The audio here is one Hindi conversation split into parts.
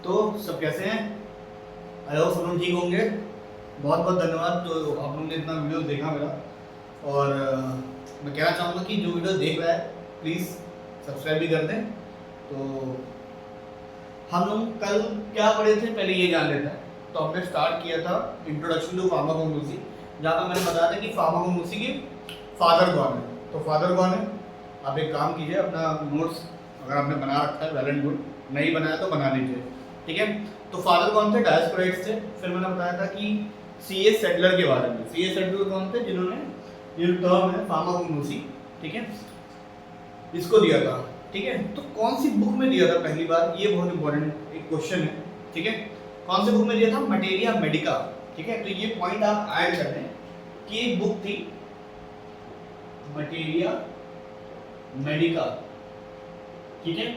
तो सब कैसे हैं? आई होप सब लोग ठीक होंगे। बहुत बहुत धन्यवाद तो आप लोगों ने इतना वीडियो देखा मेरा। और मैं कहना चाहूँगा कि जो वीडियो देख रहा है प्लीज़ सब्सक्राइब भी कर दें। तो हम लोग कल क्या पढ़े थे पहले ये जान लेते हैं। तो हमने स्टार्ट किया था इंट्रोडक्शन टू फार्माकोग्नोसी, जहाँ पर मैंने बताया था कि फार्माकोग्नोसी के फादर कौन है। तो फादर कौन है, आप एक काम कीजिए, अपना नोट्स अगर आपने बना रखा है वेल एंड गुड, नहीं बनाया तो बना लीजिए, ठीक है। तो फादर कौन थे? डायस्पोराइट्स थे। फिर मैंने बताया था कि C.A. सेडलर के बारे में। C.A. सेडलर कौन थे? जिन्होंने ये टर्म है फार्माकोग्नोसी, ठीक है, इसको दिया था, ठीक है। तो कौन सी बुक में दिया था पहली बार, ये बहुत इंपॉर्टेंट एक क्वेश्चन है, ठीक है। कौन सी बुक में दिया था? मटेरिया मेडिका, ठीक है। तो ये पॉइंट आप ऐड कर लें कि एक बुक थी मटेरिया मेडिका, ठीक है।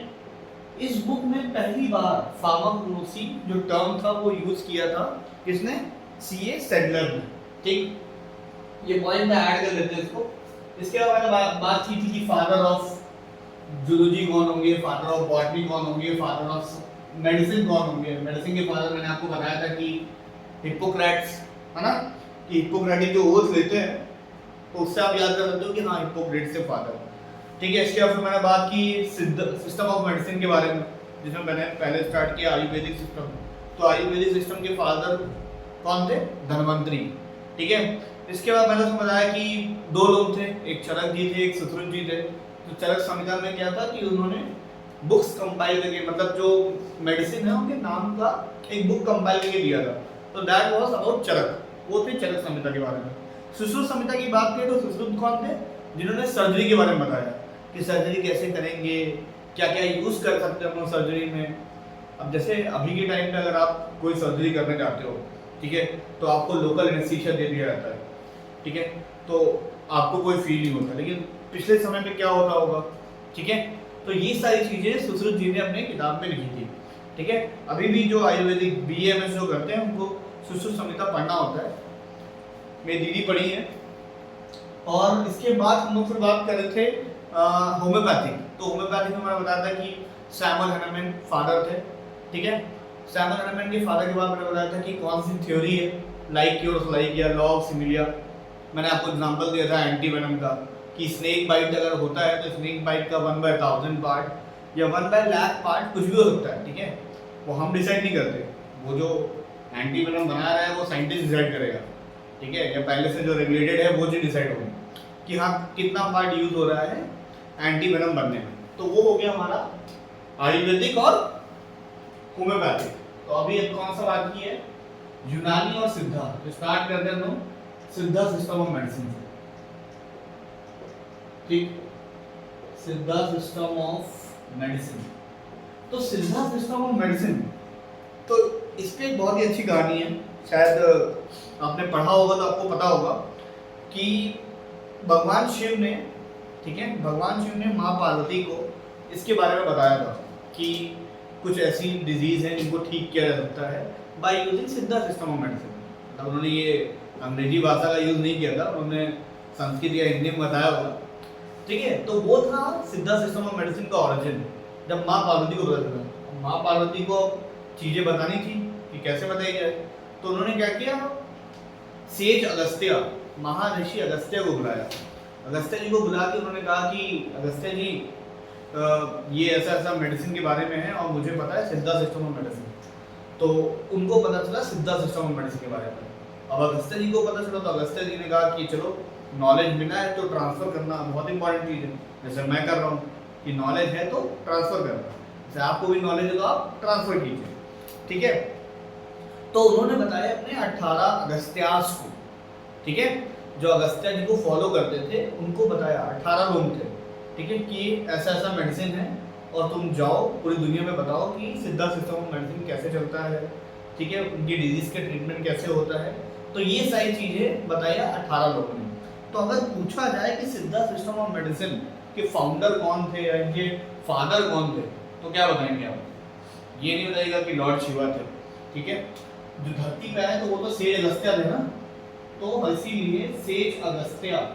इस बुक में पहली बार फार्माकोग्नोसी जो टर्म था वो यूज किया था किसने? C.A. सेडलर ने, ठीक। ये पॉइंट में ऐड कर लेते हैं इसको। इसके बाद मैंने बात की थी कि फादर ऑफ जूलॉजी कौन होंगे, फादर ऑफ बॉटनी कौन होंगे, फादर ऑफ मेडिसिन कौन होंगे। मेडिसिन के फादर मैंने आपको बताया था कि हिप्पोक्रेट्स, है ना, कि हिप्पोक्रेटिक जो ओथ लेते हैं तो उससे आप याद कर सकते हो कि हाँ हिप्पोक्रेट्स से फादर, ठीक है। इसके बाद मैंने बात की सिस्टम ऑफ मेडिसिन के बारे में, जिसमें मैंने पहले स्टार्ट किया आयुर्वेदिक सिस्टम। तो आयुर्वेदिक सिस्टम के फादर कौन थे? धन्वंतरी, ठीक है। इसके बाद मैंने उसमें बताया कि दो लोग थे, एक चरक जी थे, एक सुश्रुत जी थे। तो चरक संहिता में क्या था कि उन्होंने बुक्स कंपाइल करके, मतलब जो मेडिसिन है उनके नाम का एक बुक कंपाइल करके दिया था। तो दैट वाज अबाउट चरक, वो थे चरक संहिता के बारे में। सुश्रुत संहिता की बात करें तो सुश्रुत कौन थे? जिन्होंने सर्जरी के बारे में बताया कि सर्जरी कैसे करेंगे, क्या क्या यूज कर सकते हैं हम लोग सर्जरी में। अब जैसे अभी के टाइम पे अगर आप कोई सर्जरी करने जाते हो, ठीक है, तो आपको लोकल एनेस्थीसिया दे दिया जाता है, ठीक है, तो आपको कोई फील नहीं होता। लेकिन पिछले समय में क्या होता होगा, ठीक है। तो ये सारी चीजें सुश्रुत जी ने अपने किताब में लिखी थी, ठीक है। अभी भी जो आयुर्वेदिक BAMS जो करते हैं उनको सुश्रुत संहिता पढ़ना होता है। मेरी दीदी पढ़ी है। और इसके बाद हम लोग फिर बात कर रहे थे होम्योपैथिक। तो होम्योपैथिक में मैंने बताया था कि सैमुअल हैनमैन फादर थे, ठीक है। सैमुअल हैनमैन के फादर के बाद मैंने बताया था कि कौन सी थ्योरी है, लाइक योर लाइक या लॉ ऑफ सिमिलिया। मैंने आपको एग्जांपल दिया था एंटीवेनम का, कि स्नेक बाइट अगर होता है तो स्नेक बाइट का 1/1000 पार्ट या 1/1,00,000 पार्ट कुछ भी हो सकता है, ठीक है। वो हम डिसाइड नहीं करते, वो जो एंटीवेनम बना रहा है वो साइंटिस्ट डिसाइड करेगा, ठीक है, या पहले से जो रेगुलेटेड है वो चीज डिसाइड होगी कि हाँ कितना पार्ट यूज हो रहा है एंटीवेनम बनने में। तो वो हो गया हमारा आयुर्वेदिक और होम्योपैथिक। तो अभी कौन सा बात की है? यूनानी और सिद्धा। तो स्टार्ट करते हैं हम सिद्धा सिस्टम ऑफ मेडिसिन से, ठीक। सिद्धा सिस्टम ऑफ मेडिसिन। तो सिद्धा सिस्टम ऑफ मेडिसिन, तो इस पे एक बहुत ही अच्छी कहानी है, शायद आपने पढ़ा होगा तो आपको पता होगा कि भगवान शिव ने, ठीक है, भगवान शिव ने माँ पार्वती को इसके बारे में बताया था कि कुछ ऐसी डिजीज है जिनको ठीक किया जा सकता है बाय यूजिंग सिद्धा सिस्टम ऑफ मेडिसिन। मतलब उन्होंने ये अंग्रेजी भाषा का यूज नहीं किया था, उन्होंने संस्कृत या हिंदी में बताया होगा, ठीक है। तो वो था सिद्धा सिस्टम ऑफ मेडिसिन का ओरिजिन, जब माँ पार्वती को पता चला। माँ पार्वती को चीजें बतानी थी कि कैसे बताई जाए, तो उन्होंने क्या किया, सेज अगस्त्य, महर्षि अगस्त्य को बुलाया। अगस्त्य जी को बुला के उन्होंने कहा कि अगस्त्य जी ये ऐसा ऐसा मेडिसिन के बारे में है और मुझे पता है सिद्धा सिस्टम ऑफ मेडिसिन। तो उनको पता चला सिद्धा सिस्टम ऑफ मेडिसिन के बारे में। अब अगस्त्य जी को पता चला तो अगस्त्य जी ने कहा कि चलो नॉलेज मिला है तो ट्रांसफर करना बहुत इंपॉर्टेंट चीज़ है। जैसे मैं कर रहा हूँ कि नॉलेज है तो ट्रांसफर करना, जैसे आपको भी नॉलेज है तो आप ट्रांसफर कीजिए, ठीक है। तो उन्होंने बताया अपने 18 अगस्त्यास को, ठीक है, जो अगस्त्य जी को फॉलो करते थे उनको बताया, 18 लोग थे, ठीक है, कि ऐसा ऐसा मेडिसिन है और तुम जाओ पूरी दुनिया में बताओ कि सिद्धा सिस्टम ऑफ मेडिसिन कैसे चलता है, ठीक है, उनकी डिजीज के ट्रीटमेंट कैसे होता है। तो ये सारी चीजें बताया 18 लोगों ने। तो अगर पूछा जाए कि सिद्धा सिस्टम ऑफ मेडिसिन के फाउंडर कौन थे या इनके फादर कौन थे, तो क्या बताएंगे आप? ये नहीं बताएगा कि लॉर्ड शिवा थे, ठीक है। जो धरती पे आए तो वो तो सेज अगस्त्य थे ना, तो इसीलिए sage Agastya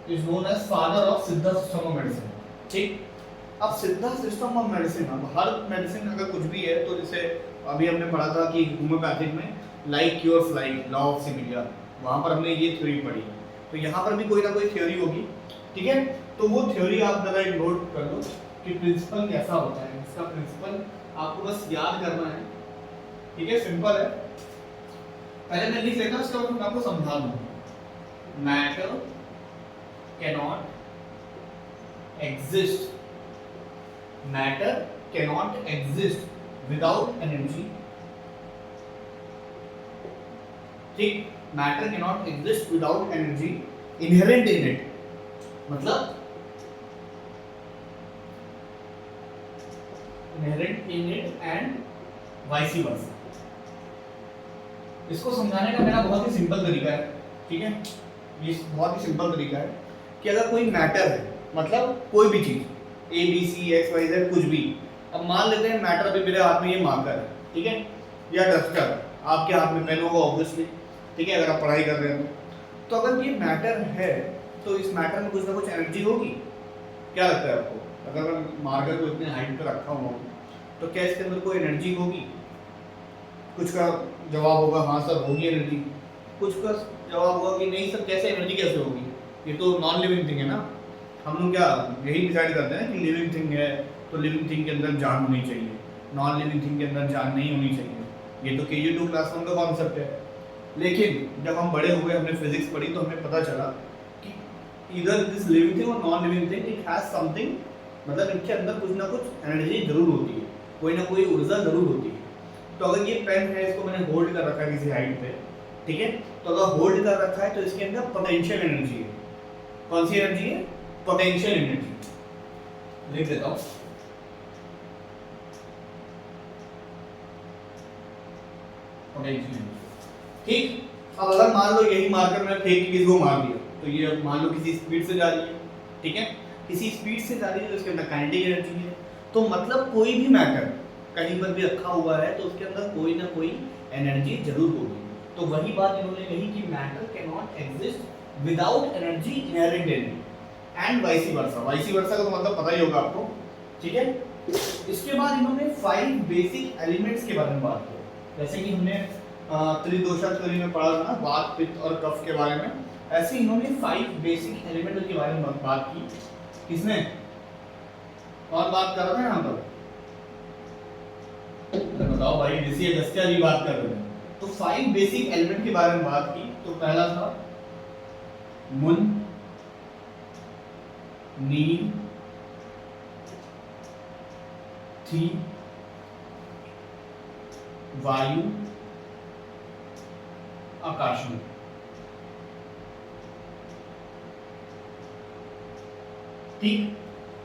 is known as father of Siddha system of medicine, ठीक। अब सीधा सिस्टम ऑफ मेडिसिन, अब हर मेडिसिन अगर कुछ भी है तो जैसे अभी हमने पढ़ा था कि होम्योपैथिक में like cures like, law of similar, वहाँ पर हमने ये थ्योरी पढ़ी। तो यहाँ पर भी कोई ना कोई थ्योरी होगी, ठीक है। तो वो थ्योरी आप जरा एक नोट कर लो कि प्रिंसिपल कैसा होता है। इसका प्रिंसिपल आपको बस याद करना है, ठीक है, सिंपल है। पहले मैं लिख लेता हूँ, उसके बाद मैं आपको समझा दूँ। Matter cannot exist, matter cannot exist without energy, ठीक, matter cannot exist without energy inherent in it, मतलब inherent in it and vice versa। इसको समझाने का मेरा बहुत ही सिंपल तरीका है, ठीक है, ये बहुत ही सिंपल तरीका है कि अगर कोई मैटर है, मतलब कोई भी चीज A B C X Y Z कुछ भी, अब मान लेते हैं मैटर अभी मेरे हाथ में ये मार्कर है, ठीक है, या डस्टर, आपके हाथ में पेन होगा ऑब्वियसली, ठीक है, अगर आप पढ़ाई कर रहे हैं तो अगर ये मैटर है तो इस मैटर में कुछ ना कुछ एनर्जी होगी। क्या लगता है आपको, अगर मैं मार्कर को इतने हाइट पर रखा हुआ हूँ तो क्या इसके अंदर कोई एनर्जी होगी? कुछ का जवाब होगा हाँ सर होगी एनर्जी, कुछ का जवाब होगा कि नहीं सर कैसे एनर्जी कैसे होगी, ये तो नॉन लिविंग थिंग है ना। हम लोग क्या यही डिसाइड करते हैं कि लिविंग थिंग है तो लिविंग थिंग के अंदर जान होनी चाहिए, नॉन लिविंग थिंग के अंदर जान नहीं होनी चाहिए। ये तो KG2 क्लास 1 का कॉन्सेप्ट है। लेकिन जब हम बड़े हुए, हमने फिजिक्स पढ़ी तो हमें पता चला कि इधर दिस लिविंग थिंग और non living thing it has something, मतलब इनके अंदर कुछ ना कुछ एनर्जी जरूर होती है, कोई ना कोई ऊर्जा जरूर होती है। तो अगर ये पेन है, इसको मैंने होल्ड कर रखा है किसी हाइट पे, ठीक है, तो अगर होल्ड कर रखा है तो इसके अंदर पोटेंशियल एनर्जी है। कौन सी एनर्जी है? Potential energy. लिख देता हूं, पोटेंशियल एनर्जी, ठीक। अब अगर मान लो यही मार्कर मैंने फेंक के किसी को मार दिया तो ये मान लो किसी स्पीड से जा रही है, ठीक है, किसी स्पीड से जा रही है तो इसके अंदर काइनेटिक एनर्जी है। तो मतलब कोई भी मैटर कहीं पर भी रखा हुआ है तो उसके अंदर कोई ना कोई एनर्जी जरूर होगी। तो वही बात इन्होंने कही कि matter cannot exist without energy inherent in and vice versa. Vice versa का तो मतलब पता ही होगा आपको, ठीक है। इसके बाद इन्होंने 5 बेसिक एलिमेंट्स के बारे में बात की, जैसे कि हमने त्रिदोषा थ्योरी में पढ़ा था ना, वात पित्त और कफ के बारे में, ऐसे इन्होंने 5 बेसिक एलिमेंट के बारे में बात की। किसने, कौन बात कर रहा था यहाँ पर? बताओ भाई, ऋषि अगस्त्य जी बात कर रहे हैं। तो 5 बेसिक एलिमेंट के बारे में बात की। तो पहला था मुन, नीर, थी, वायु, आकाशम। ठीक,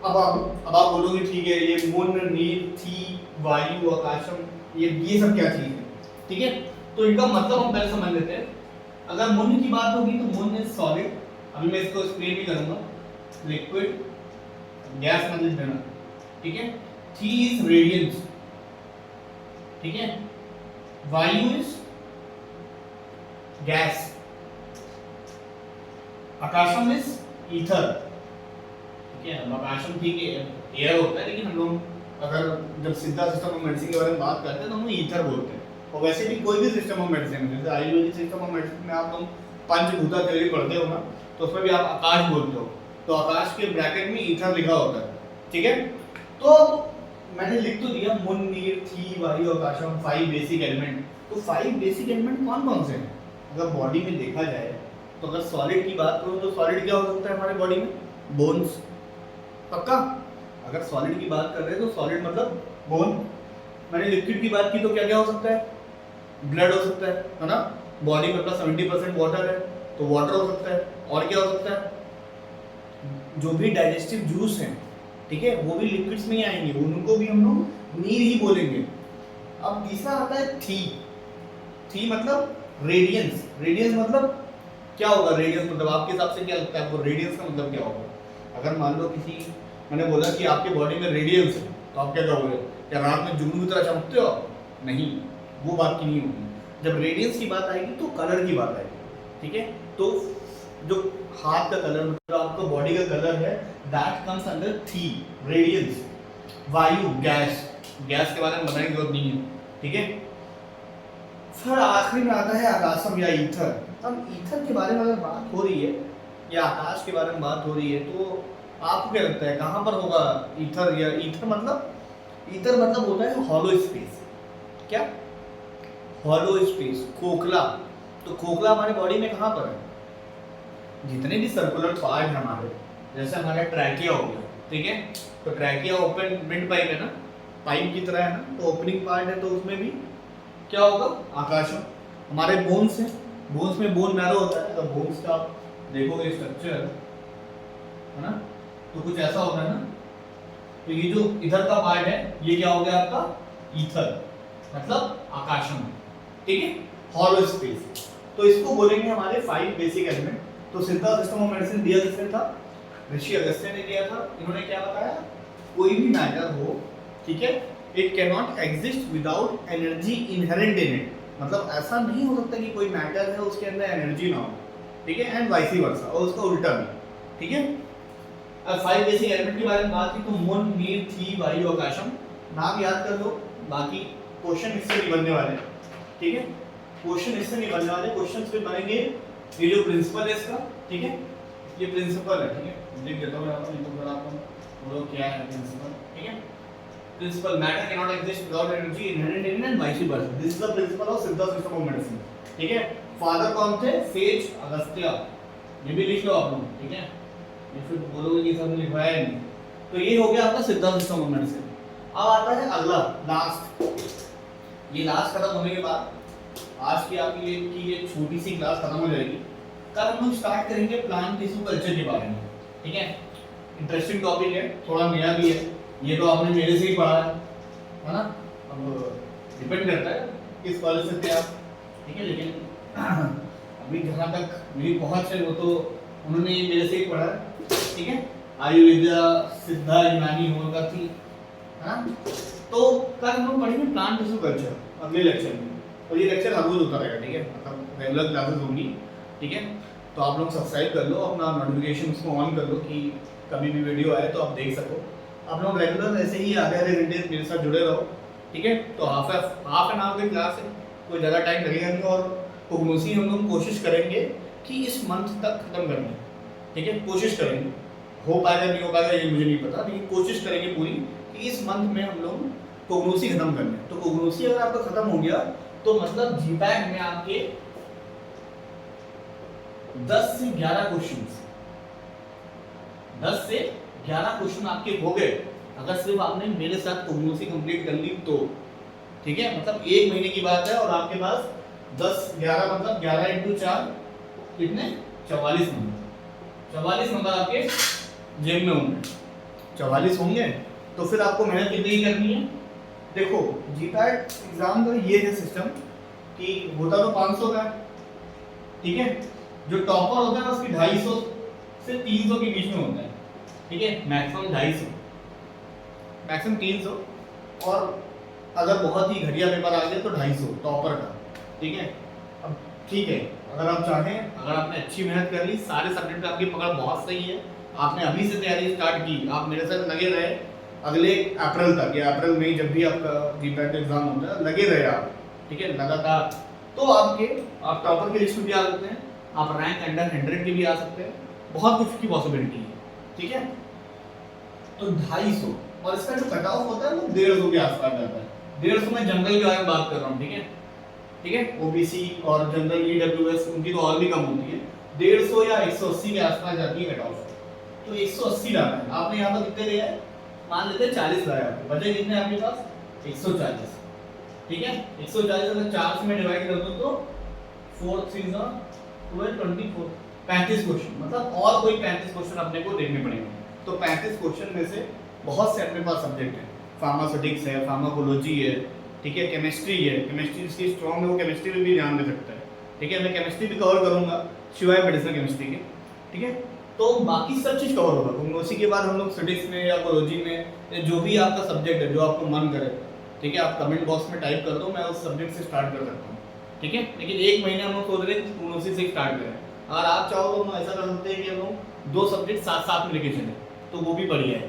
अब आप बोलोगे ठीक है, ये मुन, नीर, थी, वायु, आकाशम, ये सब क्या चीज है, ठीक है। तो इनका मतलब हम पहले समझ लेते हैं। अगर मुन की बात होगी तो मुन इज सॉलिड, अभी मैं इसको एक्सप्लेन भी करूंगा, लिक्विड, गैस मतलब देना, ठीक है। थी इज रेडियंस, ठीक है। वायु इज गैस, आकाशम इज ईथर, ठीक है। आकाशम ठीक है एयर होता है, लेकिन हम लोग अगर जब सीधा सिस्टम ऑफ मेडिसिन के बारे में बात करते हैं तो हम ईथर बोलते हैं। और वैसे भी कोई भी सिस्टम ऑफ मेडिसिन, जैसे आयुर्वेदिक सिस्टम ऑफ मेडिसिन में आप लोग पंचभूता थ्योरी पढ़ते हो ना, तो उसमें भी आप आकाश बोलते हो, तो आकाश के ब्रैकेट में ईथर लिखा होता है, ठीक है। तो मैंने लिख तो दिया मुन, नीर, थी, वायु, आकाशम, 5 बेसिक एलिमेंट। तो 5 बेसिक एलिमेंट कौन कौन से हैं? अगर बॉडी में देखा जाए तो अगर सॉलिड की बात करूं तो सॉलिड क्या हो सकता है हमारे बॉडी में? बोन्स, पक्का। अगर सॉलिड की बात कर रहे हैं तो सॉलिड मतलब बोन। मैंने लिक्विड की बात की तो क्या क्या हो सकता है? ब्लड हो सकता है ना, बॉडी में अपना 70% वाटर है तो वाटर हो सकता है। और क्या हो सकता है? जो भी डाइजेस्टिव जूस हैं, ठीक है, वो भी लिक्विड्स में ही आएंगे, उनको भी हम लोग नीर ही बोलेंगे। अब तीसरा आता है थी। थी मतलब रेडियंस। रेडियंस मतलब क्या होगा? रेडियंस मतलब आपके हिसाब से क्या लगता है आपको रेडियंस का मतलब क्या होगा? अगर मान लो किसी, मैंने बोला कि आपके बॉडी में रेडियंस है तो आप क्या कहोगे? क्या रात में जुगनू की तरह चमकते हो? नहीं, वो बात की नहीं होगी। जब रेडियंस की बात आएगी तो कलर की बात आएगी, ठीक है। तो जो हाथ का कलर, जो आपका बॉडी का कलर है, दैट कम्स अंडर थी रेडियंस। वायु, गैस, गैस के बारे में बताने की जरूरत नहीं है, ठीक है। फिर आखिरी में आता है आकाशम या ईथर। अब ईथर के बारे में अगर बात हो रही है या आकाश के बारे में बात हो रही है, तो आपको क्या लगता है कहाँ पर होगा ईथर? या ईथर मतलब होता है हॉलो स्पेस। क्या? हॉलो स्पेस, खोखला। तो खोखला हमारे बॉडी में कहाँ पर है? जितने भी सर्कुलर पार्ट है हमारे, जैसे हमारा ट्रैकिया हो गया, ठीक है, तो ट्रैकिया ओपन मिड पाइप है ना, पाइप की तरह है ना, तो ओपनिंग पार्ट है, तो उसमें भी क्या होगा? आकाशम। हमारे बोन्स हैं, बोन्स में बोन मैरो होता है, तो बोन्स का देखोगे स्ट्रक्चर है ना, तो कुछ ऐसा होता है ना। तो ये जो इधर का पार्ट है, ये क्या हो गया आपका? ईथर, मतलब आकाशम, ठीक है, हॉलो स्पेस। तो इसको बोलेंगे हमारे 5 बेसिक एलिमेंट। तो सिद्धा सिस्टम ऑफ मेडिसिन दिया किसने था? ऋषि अगस्त्य ने दिया था। इन्होंने क्या बताया? कोई भी मैटर हो, ठीक है, it can not exist without energy inherent in it. मतलब ऐसा नहीं हो सकता कि कोई मैटर है उसके अंदर एनर्जी ना हो, ठीक है, एंड वाइस वर्सा, और उसका उल्टा भी, ठीक है। अब 5 बेसिक एलिमेंट के बारे में बात की तो मन, नीर, थी, वायु, आकाशम, नाम याद कर लो। बाकी क्वेश्चन इससे नहीं बनने वाले, ठीक है, क्वेश्चन इससे नहीं बनने वाले। क्वेश्चन फिर बनेंगे ये जो प्रिंसिपल है इसका, ठीक है, ये प्रिंसिपल है, ठीक है, लिख देता हूं मैं आपको, तो फिर आपको बोलो क्या है प्रिंसिपल, ठीक है। Principle, matter cannot exist without energy inherent in and vice versa, this is the principle of Siddha system of medicine, ठीक है। फादर कौन थे? सेज अगस्त्य, ये भी लिख लो आप लोग, ठीक है, ये फिर बोलोगे कि सर ने लिखवाया नहीं। तो ये हो गया आपका सिद्धा सिस्टम ऑफ मेडिसिन। अब आता है अगला, लास्ट। ये लास्ट खत्म होने के बाद आज की आपकी ये छोटी सी क्लास खत्म हो जाएगी। कल हम लोग स्टार्ट करेंगे प्लांट टिश्यू कल्चर के बारे में, ठीक है। इंटरेस्टिंग टॉपिक है, थोड़ा नया भी है, ये तो आपने मेरे से ही पढ़ा है ना। अब डिपेंड करता है किस कॉलेज से थे आप, ठीक है, लेकिन अभी जहाँ तक मेरी पहुँच है वो तो उन्होंने मेरे से ही पढ़ा है, ठीक है। आयुर्वेदा, सिद्धा, यूनानी, होम्योपैथी, हाँ। तो कल हम लोग पढ़ेंगे प्लांट टिश्यू कल्चर अगले लेक्चर में, और ये लेक्चर हर रोज होता रहेगा, ठीक है, मतलब रेगुलर क्लासेस होंगी, ठीक है। तो आप लोग सब्सक्राइब कर लो, अपना नोटिफिकेशन उसको ऑन कर लो कि कभी भी वीडियो आए तो आप देख सको। आप लोग रेगुलर ऐसे ही आधे घंटे मेरे साथ जुड़े रहो, ठीक है। तो हाफ एन आवर की क्लास है, कोई ज़्यादा टाइम लगेगा नहीं, और प्रोग्नोसिस हम लोग कोशिश करेंगे कि इस मंथ तक खत्म करनी, ठीक है, कोशिश करेंगे। हो पाएगा नहीं हो पाएगा ये मुझे नहीं पता, लेकिन कोशिश करेंगे पूरी कि इस मंथ में हम लोग प्रोग्नोसिस खत्म कर लें। तो प्रोग्नोसिस अगर आपका खत्म हो गया तो मतलब जीपैक में आपके 10 से 11 क्वेश्चंस, 10 से 11 क्वेश्चन आपके हो गए अगर सिर्फ आपने मेरे साथ प्रोग्नोसिस कंप्लीट कर ली तो, ठीक है। मतलब 1 महीने की बात है और आपके पास 10 11 मतलब 11 इंटू 4 कितने? 44 नंबर, 44 नंबर आपके जेब में होंगे। 44 होंगे तो फिर आपको मेहनत कितनी ही करनी है? देखो जीपैट एग्जाम का ये है सिस्टम कि होता तो 500 का, ठीक है, जो टॉपर होता है उसकी 250 से 300 के बीच में होता है, ठीक है, मैक्सिमम 250, मैक्सिमम 300, और अगर बहुत ही घटिया पेपर आ गया तो 250 टॉपर का, ठीक है। अब ठीक है, अगर आप चाहें, अगर आपने अच्छी मेहनत कर ली, सारे सब्जेक्ट में आपकी पकड़ बहुत सही है, आपने अभी से तैयारी स्टार्ट की, आप मेरे साथ लगे रहे अगले अप्रैल तक या अप्रैल में जब भी आपका जीपैट एग्जाम होता है, लगे रहे आप, ठीक है, लगातार, तो आप टॉपर की लिस्ट में भी आ सकते हैं, आप रैंक अंडर 100 के भी आ सकते हैं, बहुत कुछ की पॉसिबिलिटी है, ठीक है। तो 250, और इसका जो कट ऑफ होता है वो 150 के आसपास जाता है। 150 में जनरल के बारे में बात कर रहा हूँ, ठीक है, ठीक है, ओबीसी और जनरल ईडब्ल्यूएस उनकी तो और भी कम होती है, 150 या 180 के आसपास जाती है कट ऑफ। तो 180 लाना है आपने, यहाँ पर कितने लिया है? मान लेते हैं 40 लाया आपके, बचे कितने आपके पास? 140, ठीक है। 140 अगर 4 से मैं डिवाइड कर दूं तो 4 3 12 24, 35 क्वेश्चन, मतलब और कोई 35 क्वेश्चन अपने को देखने पड़ेंगे। तो 35 क्वेश्चन में से बहुत से अपने पास सब्जेक्ट है, फार्मास्यूटिक्स है, फार्माकोलॉजी है, ठीक है, केमिस्ट्री है, केमिस्ट्री इसकी स्ट्रॉन्ग है, वो केमिस्ट्री में भी ध्यान दे सकता है, ठीक है। मैं केमिस्ट्री भी कवर करूंगा सिवाय मेडिसिनल केमिस्ट्री के, ठीक है। तो बाकी सब चीज़ कवर होगा। प्रोग्नोसिस के बाद हम लोग स्टडीज में या कोलॉजी में या जो भी आपका सब्जेक्ट है जो आपको मन करे, ठीक है, आप कमेंट बॉक्स में टाइप कर दो, मैं उस सब्जेक्ट से स्टार्ट कर सकता हूँ, ठीक है। लेकिन 1 महीने हम लोग सोच रहे हैं प्रोग्नोसिस से स्टार्ट करें, अगर आप चाहो तो हम ऐसा कर सकते हैं कि हम लोग 2 सब्जेक्ट साथ साथ में लेके चले, तो वो भी बढ़िया है,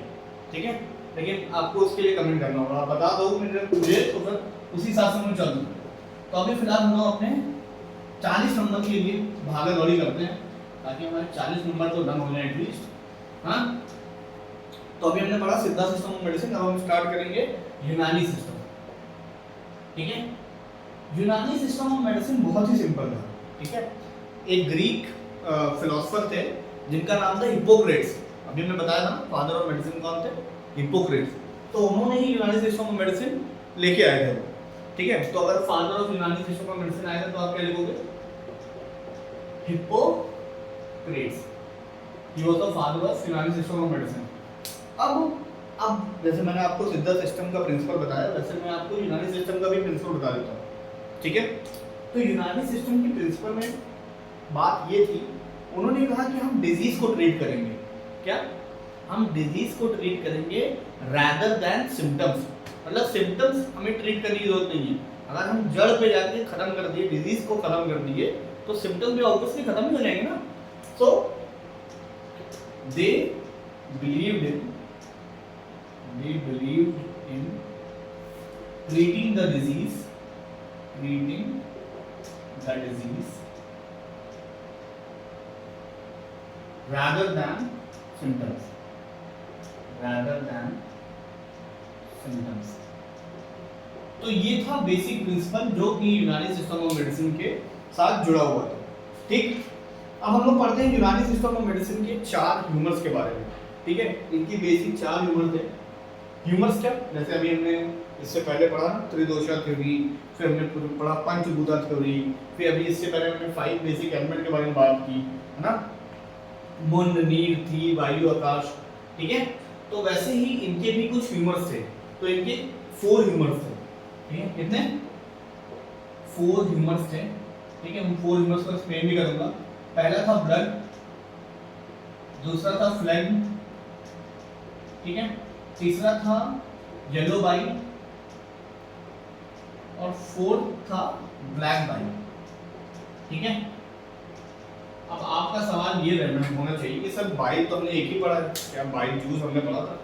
ठीक है। लेकिन आपको उसके लिए कमेंट करना होगा, आप बता दो मुझे, तो फिर उसी हिसाब से मैं चलूँ। तो अभी फिलहाल हम लोग अपने 40 नंबर के लिए भागा दौड़ी करते हैं, ताकि हमारे 40 नंबर तो डन हो जाए एटलीस्ट। हाँ, तो अभी हमने पढ़ा सिद्धा सिस्टम ऑफ मेडिसिन, अब हम स्टार्ट करेंगे यूनानी सिस्टम, ठीक है। यूनानी सिस्टम ऑफ मेडिसिन बहुत ही सिंपल था, ठीक है। एक ग्रीक फिलोसोफर थे जिनका नाम था हिप्पोक्रेट्स। अभी मैं बताया था फादर ऑफ मेडिसिन कौन थे, हिप्पोक्रेट्स। तो उन्होंने ही यूनानी सिस्टम ऑफ मेडिसिन लेके आए थे, ठीक है। तो अगर फादर ऑफ यूनानी सिस्टम ऑफ मेडिसिन आए थे तो आप क्या लिखोगे, Hippocrates, he was the father of यूनानी सिस्टम ऑफ मेडिसिन। अब जैसे मैंने आपको सिद्धा सिस्टम का प्रिंसिपल बताया, वैसे मैं आपको यूनानी सिस्टम का भी प्रिंसिपल बता देता हूँ, ठीक है। तो यूनानी सिस्टम की प्रिंसिपल में बात ये थी, उन्होंने कहा कि हम डिजीज को ट्रीट करेंगे, क्या हम डिजीज को ट्रीट करेंगे रैदर देन सिम्टम्स। मतलब सिम्टम्स हमें ट्रीट करने की जरूरत नहीं है, अगर हम जड़ पे जाके खत्म कर दिए, डिजीज को खत्म कर दिए, तो सिम्टम्स भी ऑब्वियसली खत्म ही हो जाएंगे ना। So they believed in treating the disease rather than symptoms, तो ये था बेसिक प्रिंसिपल जो कि यूनानी सिस्टम ऑफ मेडिसिन के साथ जुड़ा हुआ था, ठीक। अब हम लोग पढ़ते हैं यूनानी सिस्टम ऑफ मेडिसिन के 4 ह्यूमर्स के बारे में, ठीक है। इनकी बेसिक 4 ह्यूमर थे। ह्यूमर्स क्या, जैसे अभी हमने इससे पहले पढ़ा त्रिदोषा थ्योरी, फिर हमने पढ़ा पंचभूता थ्योरी, फिर अभी इससे पहले हमने 5 बेसिक एलिमेंट के बारे में बात की, है ना, मुंड, नीर, थी, वायु, आकाश, ठीक है। तो वैसे ही इनके भी कुछ ह्यूमर्स थे, तो इनके 4 ह्यूमर्स थे, ठीक है। कितने? 4 ह्यूमर्स थे, ठीक है। हम 4 ह्यूमर्स को एक्सप्लेन भी करूंगा। पहला था ब्लड, दूसरा था फ्लैग, ठीक है, तीसरा था येलो बाइल, और 4th था ब्लैक बाइल, ठीक है। अब आपका सवाल ये होना चाहिए कि सर बाइल तो हमने एक ही पढ़ा है, क्या बाइल जूस हमने पढ़ा था?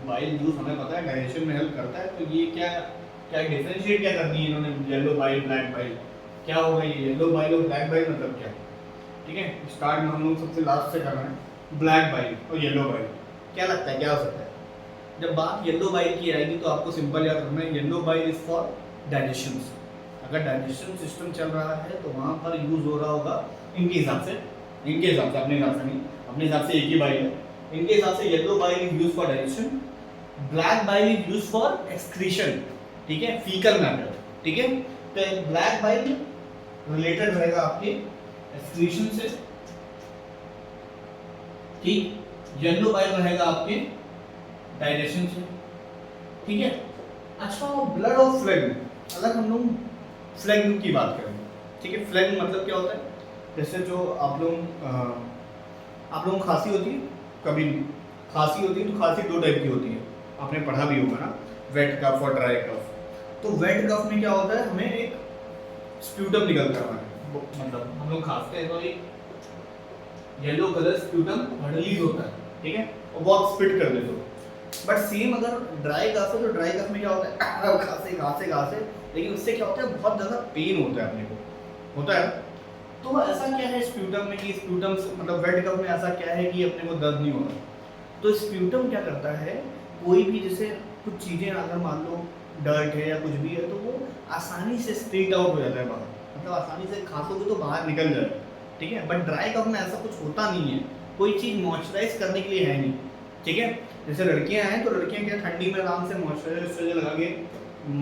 बाइल जूस हमें पता है डाइजेशन में हेल्प करता है, तो ये क्या डिफरेंशिएट क्या करनी है इन्होंने, येलो बाइल ब्लैक बाइल, क्या होगा ये येलो बाइल और ब्लैक बाइल मतलब क्या, ठीक है। स्टार्ट में हम लोग सबसे लास्ट से कर रहे हैं, ब्लैक बाइल और येलो बाइल, क्या लगता है क्या हो सकता है? जब बात येलो बाइल की आएगी तो आपको सिंपल याद रखना है, yellow bile is for digestion. अगर डाइजेशन सिस्टम चल रहा है तो वहाँ पर यूज हो रहा होगा इनके हिसाब से, अपने हिसाब से नहीं, अपने हिसाब से एक ही बाइल है, इनके हिसाब से yellow bile is use for digestion, black bile is use for excretion, ठीक है, फीकल मैटर, ठीक है। तो ब्लैक बाइल रिलेटेड रहेगा आपके एक्सक्रीशन से, ठीक, येलो बाइल रहेगा आपके डाइजेशन से, ठीक है। अच्छा, ब्लड और फ्लेग्म, अगर हम लोग फ्लेग्म की बात करें, ठीक है, फ्लेग्म मतलब क्या होता है? जैसे जो आप लोगों को खांसी होती है, कभी खांसी होती है तो खांसी 2 टाइप की होती है, आपने पढ़ा भी होगा ना, वेट कफ और ड्राई कफ। तो वेट कफ में क्या होता है, हमें एक स्प्यूटम निकलता है, मतलब हम लोग खांसते हैं तो एक येलो कलर स्प्यूटम रिलीज होता है, ठीक है, और बहुत स्पिट कर देते हो। बट सेम अगर ड्राई कफ है तो ड्राई कफ में क्या होता है, खांसे, लेकिन उससे क्या होता है, बहुत ज़्यादा पेन होता है अपने को, होता है। तो ऐसा क्या है स्प्यूटम में कि स्प्यूटम मतलब वेट कफ में ऐसा क्या है कि अपने को दर्द नहीं होता? तो स्प्यूटम क्या करता है, कोई भी जैसे कुछ चीज़ें अगर मान लो डर्ट है या कुछ भी है, तो वो आसानी से स्प्रीट आउट हो जाता है बाहर, मतलब आसानी से खांसोगे तो बाहर निकल जाए, ठीक है। बट ड्राई कफ में ऐसा कुछ होता नहीं है, कोई चीज़ मॉइस्चराइज करने के लिए है नहीं, ठीक है। जैसे लड़कियां हैं तो लड़कियां क्या ठंडी में आराम से मॉइस्चराइजर लगा के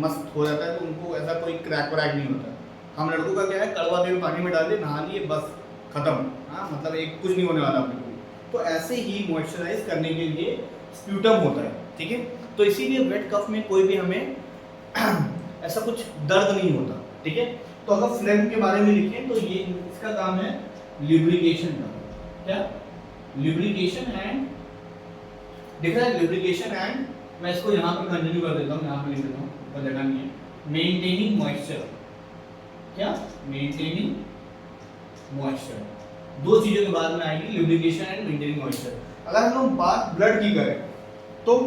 मस्त हो जाता है, तो उनको ऐसा कोई क्रैक व्रैक नहीं होता। हम लड़कों का क्या है, कड़वा तेल पानी में डाल दिए, नहा लिए, बस खत्म, हाँ, मतलब एक कुछ नहीं होने वाला अपने को। तो ऐसे ही मॉइस्चराइज करने के लिए स्प्यूटम होता है, ठीक है। तो इसीलिए वेट कफ में कोई भी हमें ऐसा कुछ दर्द नहीं होता, ठीक है। तो अगर फ्लेम के बारे में लिखें तो ये इसका काम है ल्यूब्रिकेशन का, क्या ल्यूब्रिकेशन एंड, दिख रहा है ल्यूब्रिकेशन एंड, मैं इसको यहाँ पर कंटिन्यू कर देता हूँ, यहाँ पर लिख देता हूँ, पर जगह नहीं है, मेंटेनिंग मॉइस्चर, क्या मेंटेनिंग मॉइस्चर, दो चीजों के बाद में आएगी लुब्रिकेशन एंड मेंटेनिंग मॉइस्चर। अगर हम लोग बात ब्लड की करें तो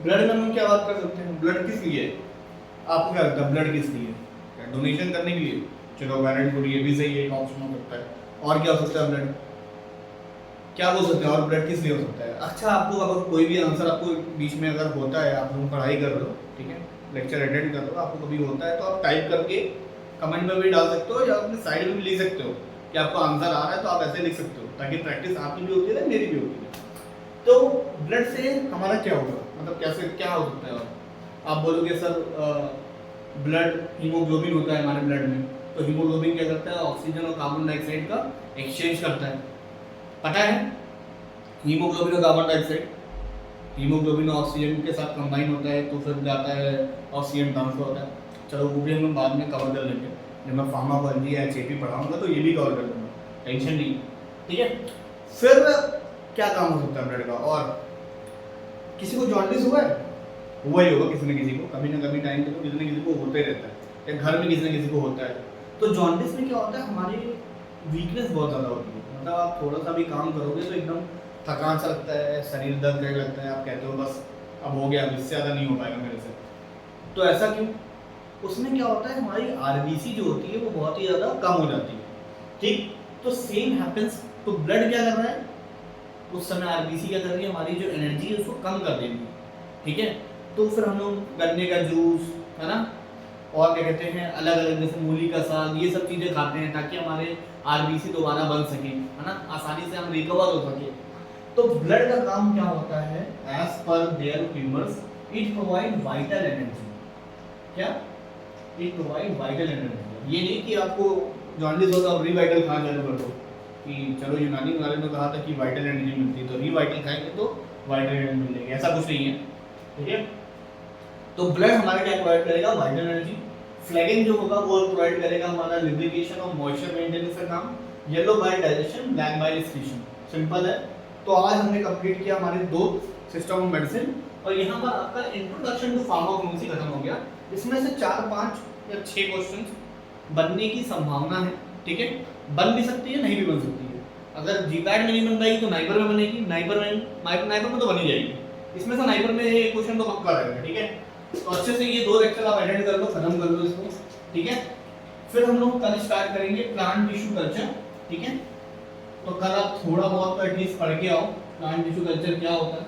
ब्लड में हम क्या बात कर सकते हैं, ब्लड किस लिए है? आपको क्या लगता है ब्लड किस लिए है? डोनेशन करने के लिए? चलो वेरी गुड, ये भी सही है, एक ऑप्शन हो सकता है। और क्या हो सकता है ब्लड, क्या बोल सकते हैं और ब्लड किस लिए हो सकता है? अच्छा, आपको अगर कोई भी आंसर आपको बीच में अगर होता है, आप लोग पढ़ाई कर रहे हो, ठीक है, लेक्चर अटेंड कर रहे हो, आपको कभी होता है तो आप टाइप करके कमेंट में भी डाल सकते हो या अपने साइड में भी लिख सकते हो कि आपको आंसर आ रहा है, तो आप ऐसे लिख सकते हो ताकि प्रैक्टिस आपकी भी होती है, मेरी भी होती है। तो ब्लड से हमारा क्या होगा, मतलब कैसे क्या हो सकता है? और आप बोलोगे सर ब्लड हीमोग्लोबिन होता है हमारे ब्लड में, तो हीमोग्लोबिन क्या करता है? ऑक्सीजन और कार्बन डाइऑक्साइड का एक्सचेंज करता है, पता है? हीमोग्लोबिन और कार्बन डाइऑक्साइड, हीमोग्लोबिन ऑक्सीजन के साथ कंबाइन होता है तो फिर जाता है ऑक्सीजन ट्रांसफर होता है। चलो वो भी हम बाद में कवर कर लेंगे, जब मैं फार्माकोलॉजी या एचएपी पढ़ाऊंगा तो ये भी कवर कर लूँगा, टेंशन नहीं, ठीक है। फिर क्या काम हो सकता है ब्लड का? और किसी को जॉन्डिस हुआ है? हुआ ही होगा किसी न किसी को, कभी ना कभी टाइम पे तो किसी न किसी को होता ही रहता है, या घर में किसी न किसी को होता है। तो जॉन्डिस में क्या होता है, हमारी वीकनेस बहुत ज़्यादा होती है, मतलब आप थोड़ा सा भी काम करोगे तो एकदम थकान सा लगता है, शरीर दर्द करने लगता है, आप कहते हो बस अब हो गया, अब इससे ज़्यादा नहीं हो पाएगा मेरे से। तो ऐसा क्यों? उसमें क्या होता है, हमारी आरबीसी जो होती है वो बहुत ही ज़्यादा कम हो जाती है, ठीक। तो सेम हैपेंस, तो ब्लड क्या कर रहा है उस समय, आरबीसी क्या कर रही है, हमारी जो एनर्जी है उसको कम कर देगी, ठीक है। तो फिर हम लोग गन्ने का जूस, है ना, और क्या कहते हैं, अलग अलग जैसे मूली का साग, ये सब चीज़ें खाते हैं ताकि हमारे आरबीसी दोबारा बन सके, है ना, आसानी से हम रिकवर हो सके। तो ब्लड का काम क्या होता है, as per their femurs it provide vital energy. क्या? It provide vital energy. ये नहीं कि आपको जॉन्डिस होगा और रिवाइटल खाना चालू कर दो, कि चलो यूनानी वाले ने कहा था कि वाइटल एनर्जी मिलती है तो रिवाइटल खाएंगे तो वाइटल एनर्जी मिलेगी, ऐसा कुछ नहीं है, ठीक है। तो ब्लड हमारा क्या प्रोवाइड करेगा, वाइटल एनर्जी। फ्लैगिंग जो होगा वो प्रोवाइड करेगा हमारा लुब्रिकेशन और मॉइस्चर मेंटेनेंस का काम। Yellow bile digestion, black bile excretion, simple है। तो आज हमने कंप्लीट किया हमारे दो सिस्टम ऑफ मेडिसिन, और यहाँ पर आपका इंट्रोडक्शन टू फार्माकोलॉजी खत्म हो गया। इसमें से 4, 5 या 6 क्वेश्चंस बनने की संभावना है, ठीक है। बन भी सकती है, नहीं भी बन सकती है। अगर जीपैट में नहीं बन पाएगी तो नाइपर में बनेगी, नाइपर में तो बन ही जाएगी। इसमें से नाइपर में ये क्वेश्चन तो पक्का रहेगा, ठीक है। तो अच्छे से ये 2 लेक्चर आप अटेंड कर लो, खत्म कर लो इसको, ठीक है। फिर हम लोग कल स्टार्ट करेंगे प्लांट टिश्यू कल्चर, ठीक है। तो कल आप थोड़ा बहुत तो एटलीस्ट पढ़ के आओ प्लांट टिश्यू कल्चर क्या होता है,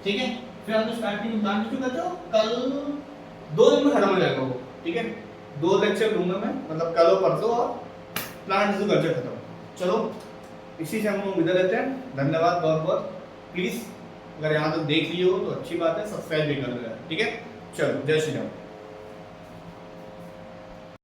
ठीक है। फिर हम स्टार्ट करेंगे प्लांट टिश्यू कल्चर, कल 2 दिन में खत्म हो जाएगा वो, ठीक है। 2 लेक्चर लूंगा मैं, मतलब कल और परसों, और प्लांट टिश्यू कल्चर खत्म। चलो इसी से हम लोग विदा लेते हैं। धन्यवाद बहुत बहुत। प्लीज़ अगर यहाँ तक देख लिए हो तो अच्छी बात है, सब्सक्राइब भी कर लो यार, ठीक है। चलो जय श्री राम।